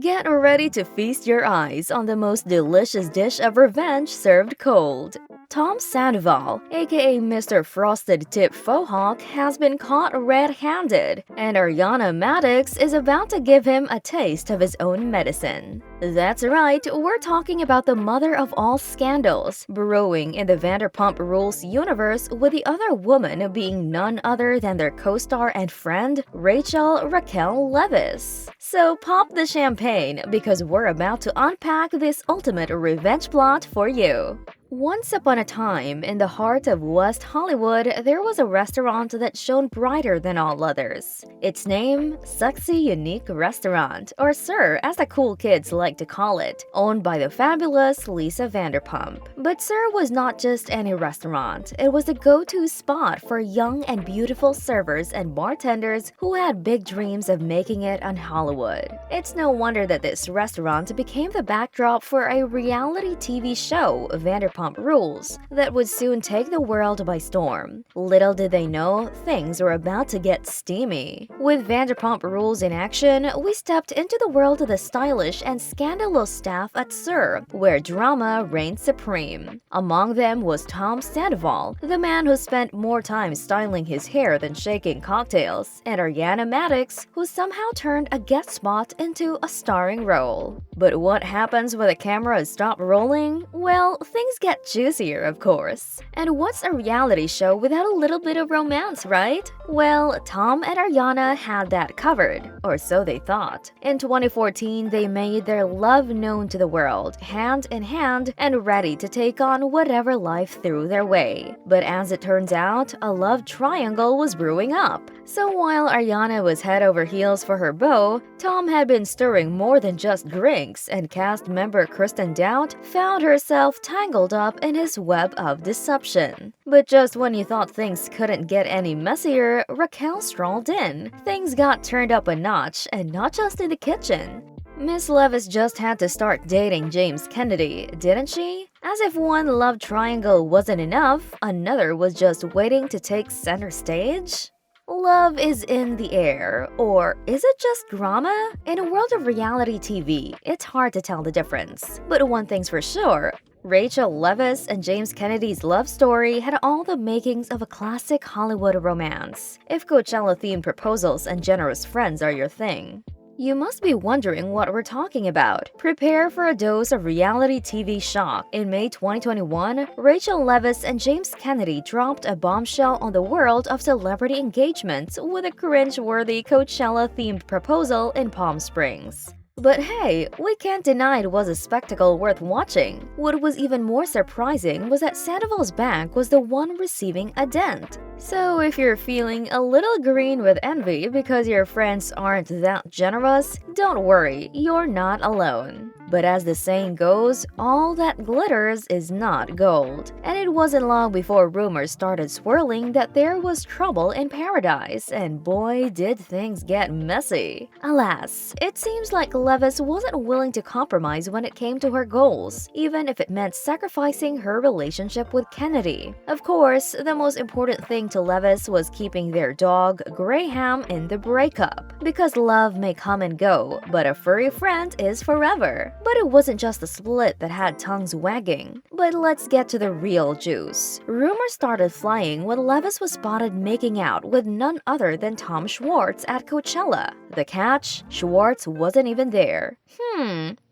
Get ready to feast your eyes on the most delicious dish of revenge served cold. Tom Sandoval, aka Mr. Frosted Tip Fauxhawk, has been caught red-handed, and Ariana Madix is about to give him a taste of his own medicine. That's right, we're talking about the mother of all scandals, brewing in the Vanderpump Rules universe, with the other woman being none other than their co-star and friend, Raquel Leviss. So pop the champagne, because we're about to unpack this ultimate revenge plot for you. Once upon a time, in the heart of West Hollywood, there was a restaurant that shone brighter than all others. Its name, Sexy Unique Restaurant, or Sir as the cool kids like to call it, owned by the fabulous Lisa Vanderpump. But Sir was not just any restaurant, it was the go-to spot for young and beautiful servers and bartenders who had big dreams of making it on Hollywood. It's no wonder that this restaurant became the backdrop for a reality TV show, Vanderpump Rules, that would soon take the world by storm. Little did they know, things were about to get steamy. With Vanderpump Rules in action, we stepped into the world of the stylish and scandalous staff at Sir, where drama reigned supreme. Among them was Tom Sandoval, the man who spent more time styling his hair than shaking cocktails, and Ariana Madix, who somehow turned a guest spot into a starring role. But what happens when the cameras stop rolling? Well, things get juicier, of course. And what's a reality show without a little bit of romance, right? Well, Tom and Ariana had that covered, or so they thought. In 2014, they made their love known to the world, hand in hand, and ready to take on whatever life threw their way. But as it turns out, a love triangle was brewing up. So while Ariana was head over heels for her beau, Tom had been stirring more than just drinks, and cast member Kristen Doubt found herself tangled up in his web of deception. But just when you thought things couldn't get any messier, Raquel strolled in. Things got turned up a notch, and not just in the kitchen. Miss Leviss just had to start dating James Kennedy, didn't she? As if one love triangle wasn't enough, another was just waiting to take center stage? Love is in the air, or is it just drama? In a world of reality TV, it's hard to tell the difference. But one thing's for sure, Raquel Leviss and James Kennedy's love story had all the makings of a classic Hollywood romance, if Coachella-themed proposals and generous friends are your thing. You must be wondering what we're talking about. Prepare for a dose of reality TV shock. In May 2021, Raquel Leviss and James Kennedy dropped a bombshell on the world of celebrity engagements with a cringe-worthy Coachella-themed proposal in Palm Springs. But hey, we can't deny it was a spectacle worth watching. What was even more surprising was that Sandoval's bank was the one receiving a dent. So if you're feeling a little green with envy because your friends aren't that generous, don't worry, you're not alone. But as the saying goes, all that glitters is not gold. And it wasn't long before rumors started swirling that there was trouble in paradise, and boy did things get messy. Alas, it seems like Leviss wasn't willing to compromise when it came to her goals, even if it meant sacrificing her relationship with Kennedy. Of course, the most important thing to Leviss was keeping their dog, Graham, in the breakup. Because love may come and go, but a furry friend is forever. But it wasn't just the split that had tongues wagging. But let's get to the real juice. Rumors started flying when Leviss was spotted making out with none other than Tom Schwartz at Coachella. The catch? Schwartz wasn't even there.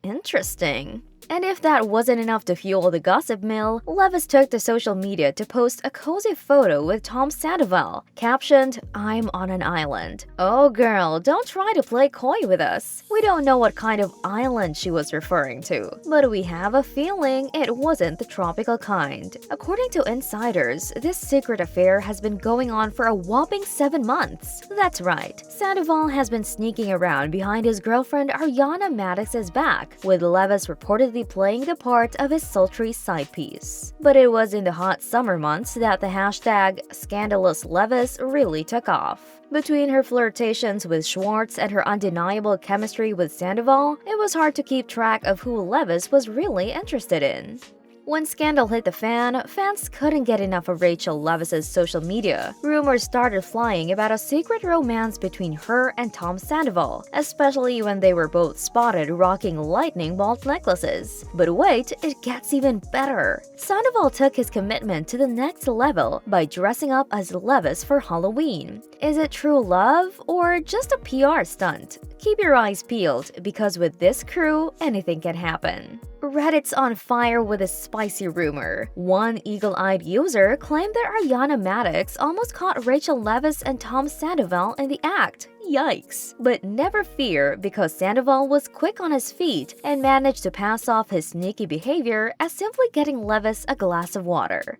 Interesting. And if that wasn't enough to fuel the gossip mill, Leviss took to social media to post a cozy photo with Tom Sandoval, captioned, "I'm on an island." Oh girl, don't try to play coy with us. We don't know what kind of island she was referring to, but we have a feeling it wasn't the tropical kind. According to insiders, this secret affair has been going on for a whopping 7 months. That's right, Sandoval has been sneaking around behind his girlfriend Ariana Madix's back, with Leviss reportedly playing the part of his sultry side piece. But it was in the hot summer months that the hashtag #ScandalousLeviss really took off. Between her flirtations with Schwartz and her undeniable chemistry with Sandoval, it was hard to keep track of who Leviss was really interested in. When scandal hit the fan, fans couldn't get enough of Rachel Leviss's social media. Rumors started flying about a secret romance between her and Tom Sandoval, especially when they were both spotted rocking lightning bolt necklaces. But wait, it gets even better. Sandoval took his commitment to the next level by dressing up as Leviss for Halloween. Is it true love or just a PR stunt? Keep your eyes peeled, because with this crew, anything can happen. Reddit's on fire with a spicy rumor. One eagle-eyed user claimed that Ariana Madix almost caught Rachel Leviss and Tom Sandoval in the act. Yikes. But never fear, because Sandoval was quick on his feet and managed to pass off his sneaky behavior as simply getting Leviss a glass of water.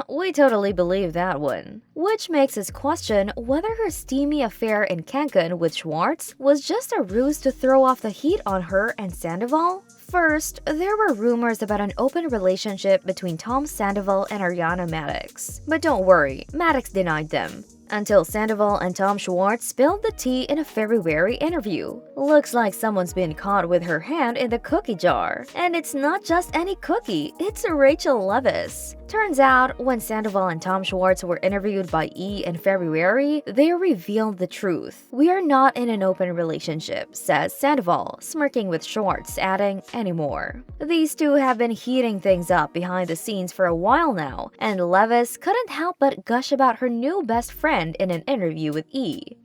We totally believe that one. Which makes us question whether her steamy affair in Cancun with Schwartz was just a ruse to throw off the heat on her and Sandoval. First, there were rumors about an open relationship between Tom Sandoval and Ariana Madix. But don't worry, Madix denied them. Until Sandoval and Tom Schwartz spilled the tea in a February interview. Looks like someone's been caught with her hand in the cookie jar. And it's not just any cookie, it's Rachel Leviss. Turns out, when Sandoval and Tom Schwartz were interviewed by E! in February, they revealed the truth. "We are not in an open relationship," says Sandoval, smirking with Schwartz, adding, "anymore." These two have been heating things up behind the scenes for a while now, and Leviss couldn't help but gush about her new best friend in an interview with E!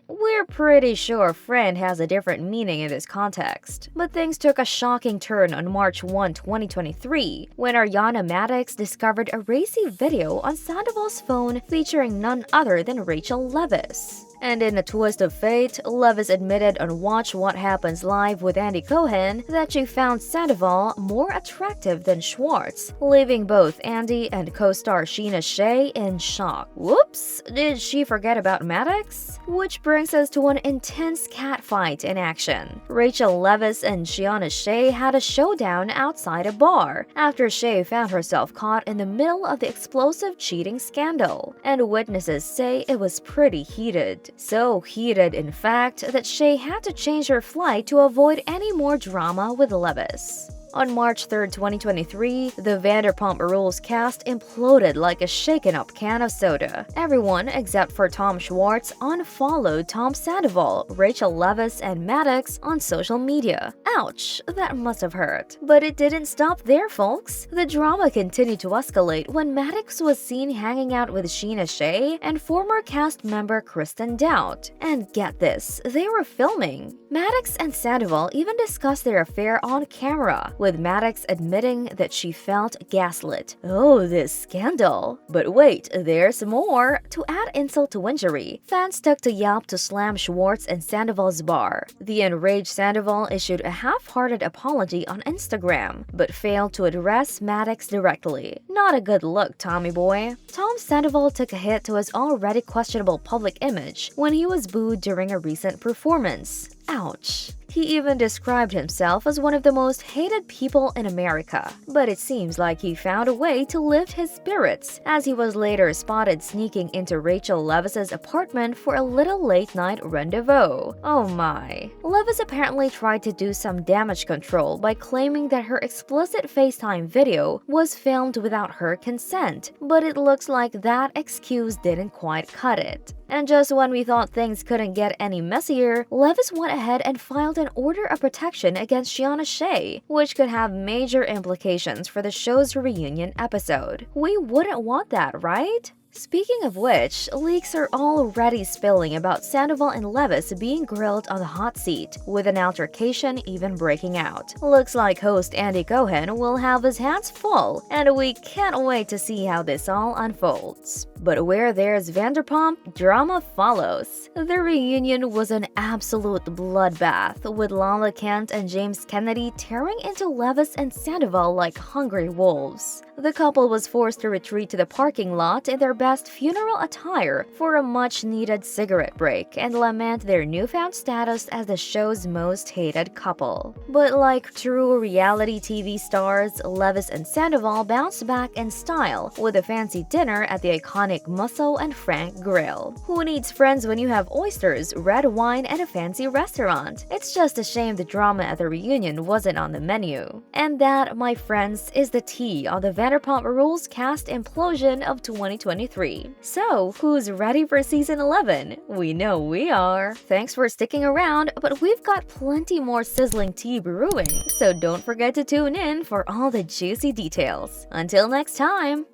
We're pretty sure friend has a different meaning in this context. But things took a shocking turn on March 1, 2023, when Ariana Madix discovered a racy video on Sandoval's phone featuring none other than Rachel Leviss. And in a twist of fate, Leviss admitted on Watch What Happens Live with Andy Cohen that she found Sandoval more attractive than Schwartz, leaving both Andy and co-star Sheena Shea in shock. Whoops, did she forget about Madix? Which brings us to an intense catfight in action. Rachel Leviss and Sheena Shea had a showdown outside a bar, after Shea found herself caught in the middle of the explosive cheating scandal, and witnesses say it was pretty heated. So heated, in fact, that Shea had to change her flight to avoid any more drama with Leviss. On March 3, 2023, the Vanderpump Rules cast imploded like a shaken-up can of soda. Everyone, except for Tom Schwartz, unfollowed Tom Sandoval, Rachel Leviss, and Madix on social media. Ouch, that must have hurt. But it didn't stop there, folks. The drama continued to escalate when Madix was seen hanging out with Sheena Shea and former cast member Kristen Dout. And get this, they were filming. Madix and Sandoval even discussed their affair on camera, with Madix admitting that she felt gaslit. Oh, this scandal. But wait, there's more. To add insult to injury, fans took to Yelp to slam Schwartz and Sandoval's bar. The enraged Sandoval issued a half-hearted apology on Instagram, but failed to address Madix directly. Not a good look, Tommy boy. Tom Sandoval took a hit to his already questionable public image when he was booed during a recent performance. Ouch. He even described himself as one of the most hated people in America. But it seems like he found a way to lift his spirits, as he was later spotted sneaking into Rachel Leviss's apartment for a little late-night rendezvous. Oh my. Leviss apparently tried to do some damage control by claiming that her explicit FaceTime video was filmed without her consent, but it looks like that excuse didn't quite cut it. And just when we thought things couldn't get any messier, Leviss went ahead and filed an order of protection against Sheena Shea, which could have major implications for the show's reunion episode. We wouldn't want that, right? Speaking of which, leaks are already spilling about Sandoval and Leviss being grilled on the hot seat, with an altercation even breaking out. Looks like host Andy Cohen will have his hands full, and we can't wait to see how this all unfolds. But where there's Vanderpump, drama follows. The reunion was an absolute bloodbath, with Lala Kent and James Kennedy tearing into Leviss and Sandoval like hungry wolves. The couple was forced to retreat to the parking lot in their best funeral attire for a much-needed cigarette break and lament their newfound status as the show's most hated couple. But like true reality TV stars, Leviss and Sandoval bounced back in style with a fancy dinner at the iconic Musso and Frank Grill. Who needs friends when you have oysters, red wine, and a fancy restaurant? It's just a shame the drama at the reunion wasn't on the menu. And that, my friends, is the tea on the Vanderpump Rules cast implosion of 2023. So, who's ready for season 11? We know we are. Thanks for sticking around, but we've got plenty more sizzling tea brewing, so don't forget to tune in for all the juicy details. Until next time!